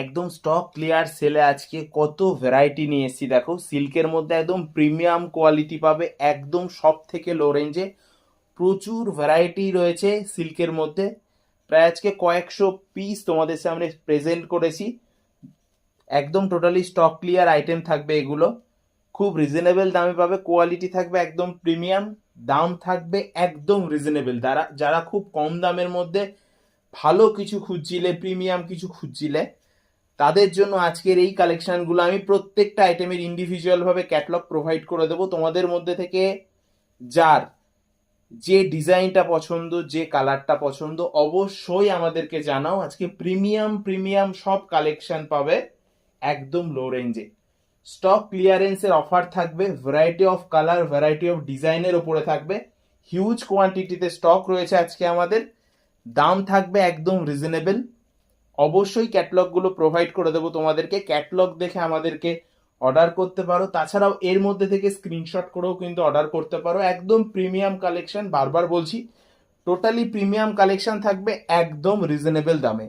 একদম stock clear সেলে আজকে কত ভ্যারাইটি নিয়ে এসেছি দেখো। সিল্কের মধ্যে একদম প্রিমিয়াম কোয়ালিটি পাবে, একদম সব থেকে লো রেঞ্জে। প্রচুর ভ্যারাইটি রয়েছে সিল্কের মধ্যে। প্রায় আজকে কয়েকশো পিস তোমাদের সামনে প্রেজেন্ট করেছি। একদম টোটালি স্টক ক্লিয়ার আইটেম থাকবে এগুলো। খুব রিজনেবল দামে পাবে, কোয়ালিটি থাকবে একদম প্রিমিয়াম, দাম থাকবে একদম রিজনেবল। যারা যারা খুব কম দামের মধ্যে ভালো কিছু খুঁজছিলে, প্রিমিয়াম কিছু খুঁজছিলে, তাদের জন্য আজকের এই কালেকশনগুলো। আমি প্রত্যেকটা আইটেমের ইন্ডিভিজুয়াল ভাবে ক্যাটালগ প্রোভাইড করে দেবো। তোমাদের মধ্যে থেকে যার যে ডিজাইনটা পছন্দ, যে কালারটা পছন্দ, অবশ্যই আমাদেরকে জানাও। আজকে প্রিমিয়াম প্রিমিয়াম সব কালেকশন পাবে একদম লো রেঞ্জে। স্টক ক্লিয়ারেন্সের অফার থাকবে, variety of colour, variety of ডিজাইনের ওপরে থাকবে। হিউজ কোয়ান্টিটিতে স্টক রয়েছে আজকে আমাদের। দাম থাকবে একদম রিজনেবল। অবশ্যই ক্যাটলগগুলো প্রোভাইড করে দেবো তোমাদেরকে। ক্যাটলগ দেখে আমাদেরকে অর্ডার করতে পারো। তাছাড়াও এর মধ্যে থেকে স্ক্রিনশট করেও কিন্তু অর্ডার করতে পারো। একদম প্রিমিয়াম কালেকশন, বারবার বলছি, টোটালি প্রিমিয়াম কালেকশন থাকবে একদম রিজনেবল দামে।